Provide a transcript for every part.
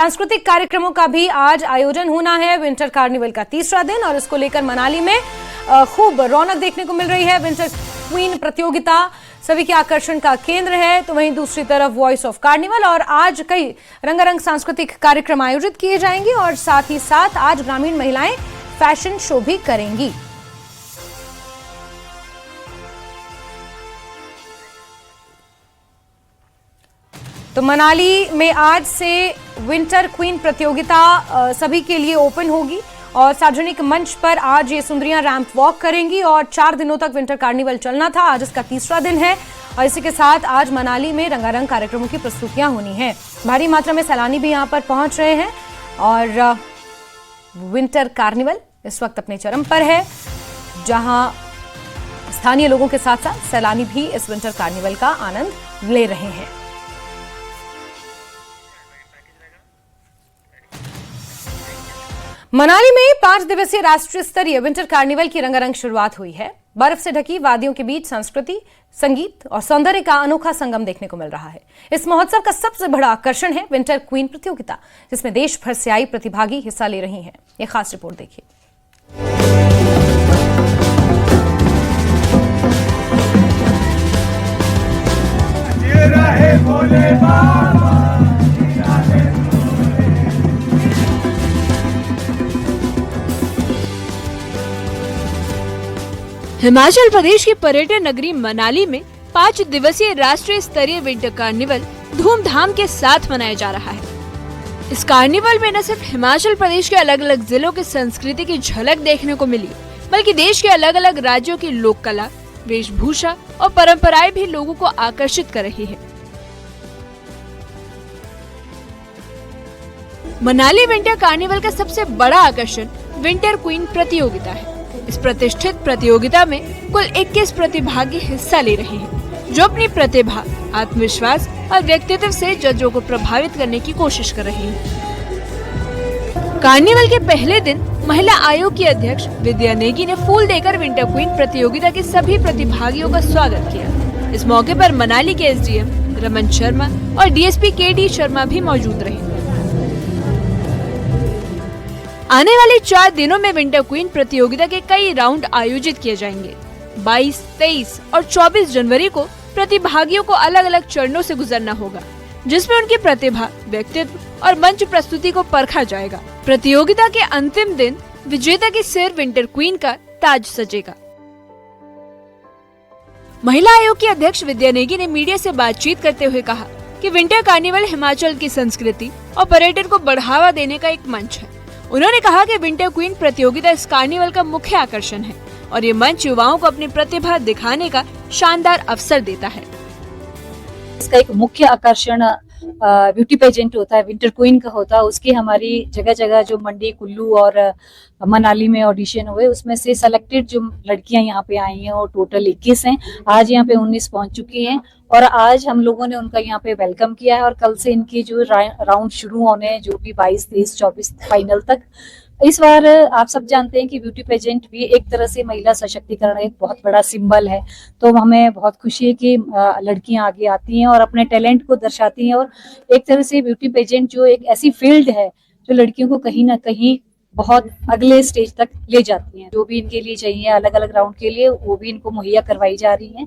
सांस्कृतिक कार्यक्रमों का भी आज आयोजन होना है। विंटर कार्निवल का तीसरा दिन और इसको लेकर मनाली में खूब रौनक देखने को मिल रही है। विंटर क्वीन प्रतियोगिता सभी के आकर्षण का केंद्र है, तो वहीं दूसरी तरफ वॉइस ऑफ कार्निवल और आज कई रंगारंग सांस्कृतिक कार्यक्रम आयोजित किए जाएंगे और साथ ही साथ आज ग्रामीण महिलाएं फैशन शो भी करेंगी। तो मनाली में आज से विंटर क्वीन प्रतियोगिता सभी के लिए ओपन होगी और सार्वजनिक मंच पर आज ये सुंदरियां रैंप वॉक करेंगी और 4 दिनों तक विंटर कार्निवल चलना था। आज इसका तीसरा दिन है और इसी के साथ आज मनाली में रंगारंग कार्यक्रमों की प्रस्तुतियां होनी हैं। भारी मात्रा में सैलानी भी यहां पर पहुंच रहे हैं और विंटर कार्निवल इस वक्त अपने चरम पर है, जहां स्थानीय लोगों के साथ साथ सैलानी भी इस विंटर कार्निवल का आनंद ले रहे हैं। मनाली में 5 दिवसीय राष्ट्रीय स्तरीय विंटर कार्निवल की रंगारंग शुरुआत हुई है। बर्फ से ढकी वादियों के बीच संस्कृति, संगीत और सौंदर्य का अनोखा संगम देखने को मिल रहा है। इस महोत्सव का सबसे बड़ा आकर्षण है विंटर क्वीन प्रतियोगिता, जिसमें देश भर से आई प्रतिभागी हिस्सा ले रही हैं। ये खास रिपोर्ट देखिए। हिमाचल प्रदेश की पर्यटन नगरी मनाली में 5 दिवसीय राष्ट्रीय स्तरीय विंटर कार्निवल धूमधाम के साथ मनाया जा रहा है। इस कार्निवल में न सिर्फ हिमाचल प्रदेश के अलग अलग जिलों की संस्कृति की झलक देखने को मिली, बल्कि देश के अलग अलग राज्यों की लोक कला, वेशभूषा और परंपराएं भी लोगों को आकर्षित कर रही है। मनाली विंटर कार्निवल का सबसे बड़ा आकर्षण विंटर क्वीन प्रतियोगिता है। इस प्रतिष्ठित प्रतियोगिता में कुल 21 प्रतिभागी हिस्सा ले रहे हैं, जो अपनी प्रतिभा, आत्मविश्वास और व्यक्तित्व से जजों को प्रभावित करने की कोशिश कर रहे हैं। कार्निवल के पहले दिन महिला आयोग की अध्यक्ष विद्या नेगी ने फूल देकर विंटर क्वीन प्रतियोगिता के सभी प्रतिभागियों का स्वागत किया। इस मौके पर मनाली के एसडीएम रमन शर्मा और डीएसपी केडी शर्मा भी मौजूद रहे। आने वाले 4 दिनों में विंटर क्वीन प्रतियोगिता के कई राउंड आयोजित किए जाएंगे। 22, 23 और 24 जनवरी को प्रतिभागियों को अलग अलग चरणों से गुजरना होगा, जिसमें उनकी प्रतिभा, व्यक्तित्व और मंच प्रस्तुति को परखा जाएगा। प्रतियोगिता के अंतिम दिन विजेता के सिर विंटर क्वीन का ताज सजेगा। महिला आयोग की अध्यक्ष विद्या नेगी ने मीडिया से बातचीत करते हुए कहा कि विंटर कार्निवल हिमाचल की संस्कृति और पर्यटन को बढ़ावा देने का एक मंच है। उन्होंने कहा कि विंटर क्वीन प्रतियोगिता इस कार्निवल का मुख्य आकर्षण है और ये मंच युवाओं को अपनी प्रतिभा दिखाने का शानदार अवसर देता है। इसका एक मुख्य आकर्षण ब्यूटी पेजेंट होता है, विंटर क्वीन का होता है। उसकी हमारी जगह जगह जो मंडी, कुल्लू और मनाली में ऑडिशन हुए, उसमें से सिलेक्टेड जो लड़कियां यहाँ पे आई हैं वो टोटल 21 हैं। आज यहाँ पे 19 पहुंच चुकी हैं और आज हम लोगों ने उनका यहाँ पे वेलकम किया है और कल से इनकी जो राउंड शुरू होने हैं, जो भी 22, 23, 24 फाइनल तक। इस बार आप सब जानते हैं कि ब्यूटी पेजेंट भी एक तरह से महिला सशक्तिकरण एक बहुत बड़ा सिंबल है, तो हमें बहुत खुशी है कि लड़कियां आगे आती हैं और अपने टैलेंट को दर्शाती हैं। और एक तरह से ब्यूटी पेजेंट जो एक ऐसी फील्ड है जो लड़कियों को कहीं ना कहीं बहुत अगले स्टेज तक ले जाती हैं। जो भी इनके लिए चाहिए अलग अलग राउंड के लिए, वो भी इनको मुहैया करवाई जा रही है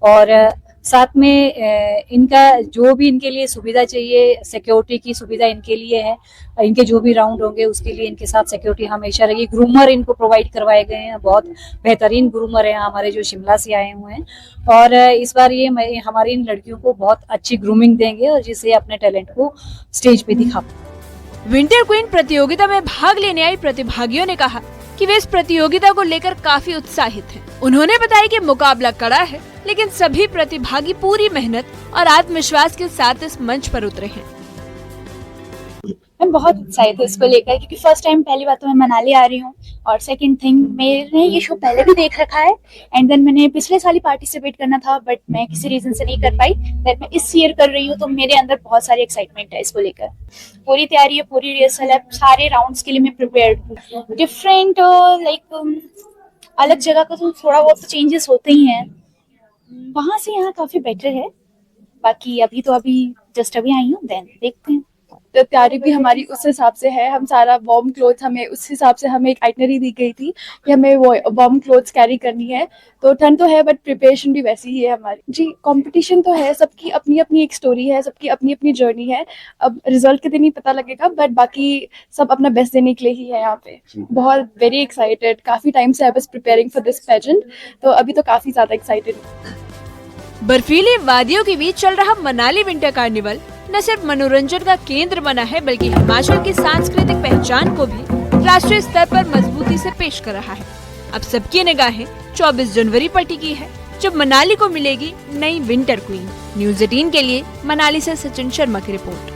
और साथ में इनका जो भी इनके लिए सुविधा चाहिए, सिक्योरिटी की सुविधा इनके लिए है। इनके जो भी राउंड होंगे उसके लिए इनके साथ सिक्योरिटी हमेशा रहेगी। ग्रूमर इनको प्रोवाइड करवाए गए हैं, बहुत बेहतरीन ग्रूमर हैं हमारे जो शिमला से आए हुए हैं और इस बार ये हमारी इन लड़कियों को बहुत अच्छी ग्रूमिंग देंगे और जिससे अपने टैलेंट को स्टेज पे दिखा। विंटर क्वीन प्रतियोगिता में भाग लेने आई प्रतिभागियों ने कहा कि वे इस प्रतियोगिता को लेकर काफी उत्साहित हैं। उन्होंने बताया कि मुकाबला कड़ा है, लेकिन सभी प्रतिभागी पूरी मेहनत और आत्मविश्वास के साथ इस मंच पर उतरे हैं। मैं बहुत उत्साहित हूँ इसको लेकर, क्योंकि फर्स्ट टाइम पहली बार तो मैं मनाली आ रही हूँ और सेकंड थिंग मैंने ये शो पहले भी देख रखा है एंड देन मैंने पिछले साल ही पार्टिसिपेट करना था बट मैं किसी रीजन से नहीं कर पाई। दैट मैं इस ईयर कर रही हूँ, तो मेरे अंदर बहुत सारी एक्साइटमेंट है इसको लेकर। पूरी तैयारी है, पूरी रिहर्सल है, सारे राउंड्स के लिए मैं प्रिपेयर्ड हूँ। डिफरेंट अलग जगह का तो थोड़ा बहुत चेंजेस होते ही हैं, वहां से यहाँ काफी बेटर है। बाकी अभी जस्ट अभी आई हूँ, देन देखते हैं। तैयारी भी हमारी उस हिसाब से है। हम सारा वार्म क्लोथ्स, हमें उस हिसाब से हमें एक आइटनरी दी गई थी कि हमें वो वार्म क्लोथ्स कैरी करनी है। तो ठंड तो है बट प्रिपरेशन भी वैसी ही है हमारी। जी, कंपटीशन तो है, सबकी अपनी अपनी एक स्टोरी है, सबकी अपनी अपनी जर्नी है। अब रिजल्ट के दिन ही पता लगेगा, बट बाकी सब अपना बेस्ट देने के लिए ही है यहाँ पे। बहुत वेरी एक्साइटेड, काफी टाइम से I was preparing for this pageant, तो अभी तो काफी ज्यादा एक्साइटेड। बर्फीली वादियों के बीच चल रहा मनाली विंटर कार्निवल न सिर्फ मनोरंजन का केंद्र बना है, बल्कि हिमाचल की सांस्कृतिक पहचान को भी राष्ट्रीय स्तर पर मजबूती से पेश कर रहा है। अब सबकी निगाहें 24 जनवरी पर टिकी है, जब मनाली को मिलेगी नई विंटर क्वीन। न्यूज़ 18 के लिए मनाली से सचिन शर्मा की रिपोर्ट।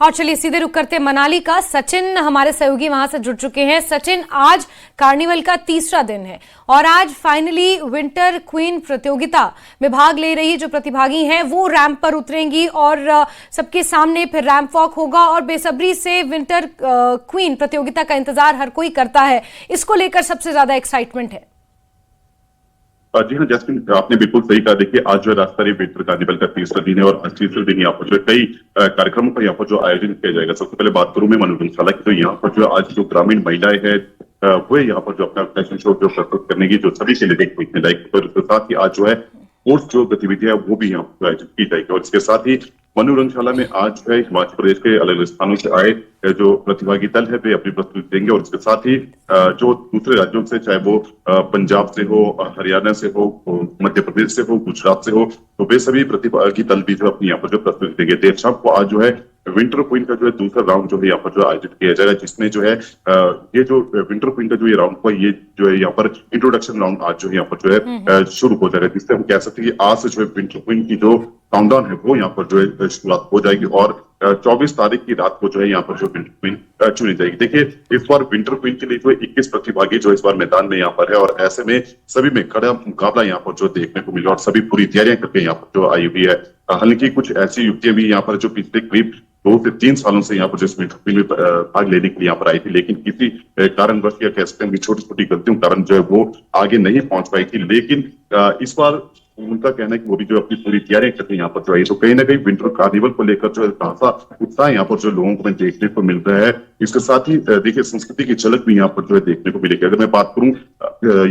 और चलिए सीधे रुक करते मनाली का। सचिन हमारे सहयोगी वहां से जुड़ चुके हैं। सचिन, आज कार्निवल का तीसरा दिन है और आज फाइनली विंटर क्वीन प्रतियोगिता में भाग ले रही जो प्रतिभागी हैं वो रैंप पर उतरेंगी और सबके सामने फिर रैंप वॉक होगा और बेसब्री से विंटर क्वीन प्रतियोगिता का इंतजार हर कोई करता है। इसको लेकर सबसे ज्यादा एक्साइटमेंट है। जी हाँ जैस्मिन, आपने बिल्कुल सही कहा। देखिए, आज जो राष्ट्रीय विंटर कार्निवल का तीसरा दिन है और आज तीसरे दिन यहाँ पर जो कई कार्यक्रमों का यहाँ पर जो आयोजन किया जाएगा। सबसे पहले बात करूं मैं मनोरंजनशाला की, तो यहाँ पर जो आज जो ग्रामीण महिलाएं हैं वो यहाँ पर जो अपना फैशन शो जो प्रस्तुत करने की जो सभी के लिए देखने लायक, और इसके साथ ही आज जो है स्पोर्ट्स जो गतिविधियां वो भी यहाँ पर आयोजित की जाएगी। और इसके साथ ही मनोरंजनशाला में आज जो है हिमाचल प्रदेश के अलग अलग स्थानों से आए जो प्रतिभागी दल है वे अपनी प्रस्तुति देंगे। और इसके साथ ही जो दूसरे राज्यों से, चाहे वो पंजाब से हो, हरियाणा से हो, मध्य प्रदेश से हो, गुजरात से हो, तो वे सभी प्रतिभागी दल भी जो अपनी यहाँ पर जो प्रस्तुति देंगे। देर शाम को आज जो है विंटर क्वीन का जो है दूसरा राउंड जो है यहाँ पर जो आयोजित किया जाएगा, जिसमें जो है ये जो विंटर क्वीन का जो ये राउंड हुआ, ये जो है यहाँ पर इंट्रोडक्शन राउंड आज जो है यहाँ पर जो है शुरू हो जाएगा, जिससे हम कह सकते हैं कि आज से जो है विंटर क्वीन की जो काउंटडाउन है वो यहाँ पर जो है शुरुआत हो जाएगी और 24 तारीख की रात को जो है यहाँ पर जो विंटर क्वीन चुनी जाएगी। देखिए, इस बार विंटर क्वीन के लिए जो 21 प्रतिभागी जो इस बार मैदान में यहाँ पर है और ऐसे में सभी में कड़ा मुकाबला यहाँ पर जो देखने को मिला और सभी पूरी तैयारियां करके यहाँ पर जो आई हुई है। हालांकि कुछ ऐसी युवतियां भी यहाँ पर जो पिछले करीब 2 से 3 सालों से यहाँ पर जो विंटर क्वीन में भाग लेने के लिए यहाँ पर आई थी, लेकिन किसी कारणवश या कह सकते हैं छोटी छोटी गलतियों के कारण जो है वो आगे नहीं पहुंच पाई थी। लेकिन इस बार उनका कहना है कि वो भी जो अपनी पूरी तैयारियां करके यहाँ पर जो आई, तो कहीं ना कहीं विंटर कार्निवल को लेकर जो है खासा उत्साह यहाँ पर जो लोगों को देखने को मिल रहा है। इसके साथ ही देखिए संस्कृति की झलक भी यहाँ पर जो है देखने को मिलेगी। अगर मैं बात करूं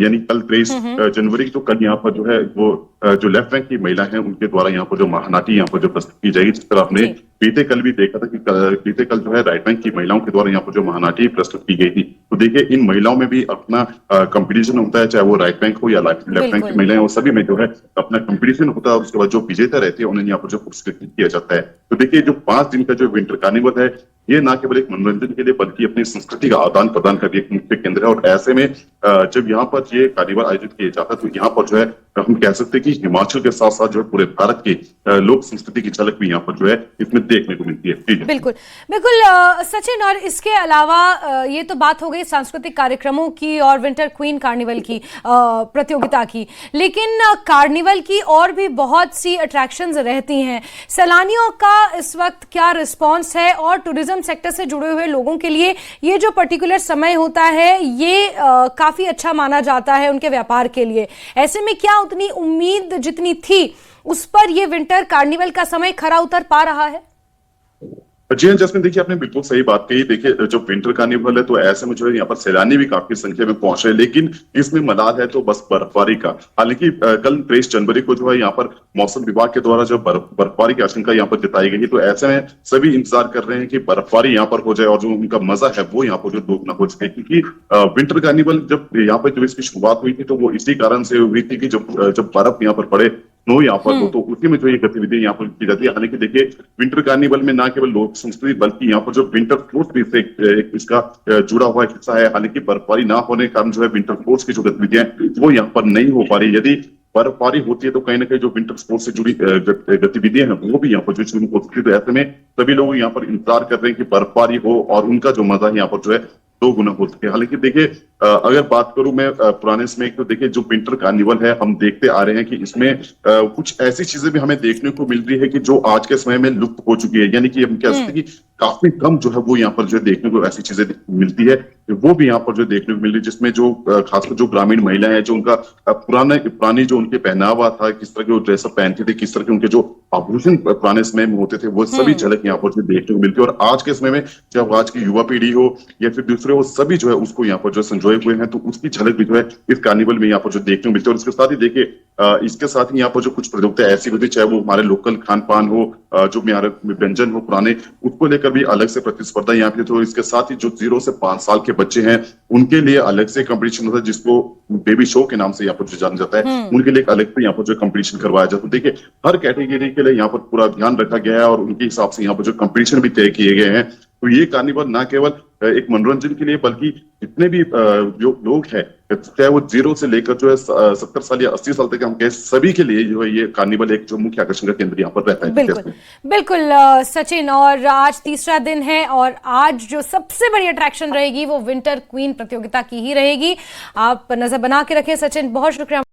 यानी कल 23 जनवरी, तो कल यहाँ पर जो है वो जो लेफ्ट बैंक की महिला है उनके द्वारा यहाँ पर जो महानाटी यहाँ पर जो प्रस्तुत की जाएगी, जिस तरह आपने बीते कल भी देखा था कि बीते कल जो है राइट बैंक की महिलाओं के द्वारा यहाँ पर जो महानाटी प्रस्तुत की गई थी। तो देखिए, इन महिलाओं में भी अपना कंपटीशन होता है, चाहे वो राइट बैंक हो या लेफ्ट बैंक की महिलाएं हो, सभी में जो है अपना कंपटीशन होता है। उसके बाद जो विजेता रहते हैं उन्हें यहाँ पर जो पुरस्कृत किया जाता है। तो देखिए, जो 5 दिन का जो विंटर कार्निवल है ये ना केवल एक मनोरंजन के लिए बल्कि अपनी संस्कृति का आदान प्रदान का भी एक मुख्य केंद्र है। और ऐसे में जब यहाँ पर ये कार्निवल आयोजित किया जाता है तो यहाँ पर जो है हम कह सकते हैं कि हिमाचल के साथ साथ जो है पूरे भारत की लोक संस्कृति की झलक भी यहाँ पर जो है इसमें देखने को मिलती है। बिल्कुल बिल्कुल सचिन, और इसके अलावा ये तो बात हो गई सांस्कृतिक कार्यक्रमों की और विंटर क्वीन कार्निवल की प्रतियोगिता की, लेकिन कार्निवल की और भी बहुत सी अट्रैक्शंस रहती हैं। सैलानियों का इस वक्त क्या रिस्पॉन्स है और टूरिज्म सेक्टर से जुड़े हुए लोगों के लिए ये जो पर्टिकुलर समय होता है ये काफी अच्छा माना जाता है उनके व्यापार के लिए। ऐसे में क्या उतनी उम्मीद जितनी थी उस पर ये विंटर कार्निवल का समय खरा उतर पा रहा है? जी हाँ जैस्मिन, देखिए आपने बिल्कुल सही बात कही। देखिए, जो विंटर कार्निवल है तो ऐसे में जो है यहाँ पर सैलानी भी काफी संख्या में पहुंच रहे हैं, लेकिन इसमें मलाल है तो बस बर्फबारी का। हालांकि कल 23 जनवरी को जो है यहाँ पर मौसम विभाग के द्वारा जो बर्फबारी की आशंका यहाँ पर जताई गई है, तो ऐसे में सभी इंतजार कर रहे हैं कि बर्फबारी यहाँ पर हो जाए और जो उनका मजा है वो यहाँ पर जो दोगुना हो सके। क्योंकि विंटर कार्निवल जब यहाँ पर जो इसकी शुरुआत हुई थी तो वो इसी कारण से हुई थी कि जब बर्फ यहाँ पर पड़े स्नो यहाँ पर हो तो उसी में जो ये गतिविधि यहाँ पर की जाती है। हालांकि देखिए, विंटर कार्निवल में ना केवल लोक संस्कृति बल्कि यहाँ पर जो विंटर स्पोर्ट्स भी एक इसका जुड़ा हुआ हिस्सा है। हालांकि बर्फबारी ना होने के कारण जो है विंटर स्पोर्ट्स की जो गतिविधियां वो यहाँ पर नहीं हो पा रही। यदि बर्फबारी होती है तो कहीं ना कहीं जो विंटर स्पोर्ट्स से जुड़ी गतिविधियां हैं वो भी यहाँ पर जो शुरू हो सकती है। तो ऐसे में सभी लोग यहाँ पर इंतजार कर रहे हैं कि बर्फबारी हो और उनका जो मजा यहाँ पर जो है 2 गुना हो सके। हालांकि देखिए, अगर बात करूं मैं पुराने समय, तो देखिए जो विंटर कार्निवल है हम देखते आ रहे हैं कि इसमें कुछ ऐसी चीजें भी हमें देखने को मिल रही है कि जो आज के समय में लुप्त हो चुकी है। यानी कि हम कह सकते हैं कि काफी कम जो है वो यहाँ पर जो देखने को ऐसी चीजें मिलती है, वो भी यहाँ पर जो देखने को मिल रही है, जिसमें जो खासकर जो ग्रामीण महिलाएं हैं, जो उनका पुरानी जो उनके पहनावा था, किस तरह के वो ड्रेसअप पहनते थे, किस तरह के उनके जो आभूषण पुराने समय में होते थे, वो सभी झलक यहाँ पर जो देखने को मिलती है। और आज के समय में जब आज की युवा पीढ़ी हो या फिर दूसरे हो, सभी जो है उसको यहाँ पर जो संजोए हुए हैं, तो उसकी झलक भी जो है इस कार्निवल में यहाँ पर जो देखने को मिलती है। और इसके साथ ही देखिए, इसके साथ ही यहाँ पर जो कुछ प्रतियोगिता ऐसी होती है, चाहे वो हमारे लोकल खान पान हो, जो हमारे व्यंजन हो पुराने, उसको लेकर भी अलग से प्रतिस्पर्धा यहाँ पे। तो इसके साथ ही जो 0 से 5 साल के बच्चे हैं, उनके लिए अलग से कंपटीशन होता है, जिसको बेबी शो के नाम से यहाँ पर जो जाना जाता है, उनके लिए अलग से यहाँ पर जो कंपटीशन करवाया जाता है। देखिए, हर कैटेगरी के लिए यहाँ पर पूरा ध्यान रखा गया है और उनके हिसाब से यहाँ पर जो कंपटीशन भी तय किए गए हैं। तो ये कार्निवल ना केवल एक मनोरंजन के लिए, बल्कि जितने भी जो लोग हैं, चाहे वो 0 से लेकर जो है 70 साल या 80 साल तक हम कहें, सभी के लिए जो है ये कार्निवल एक जो मुख्य आकर्षण का केंद्र यहाँ पर रहता है। बिल्कुल बिल्कुल सचिन, और आज तीसरा दिन है और आज जो सबसे बड़ी अट्रैक्शन रहेगी वो विंटर क्वीन प्रतियोगिता की ही रहेगी। आप नजर बना के रखें। सचिन, बहुत शुक्रिया।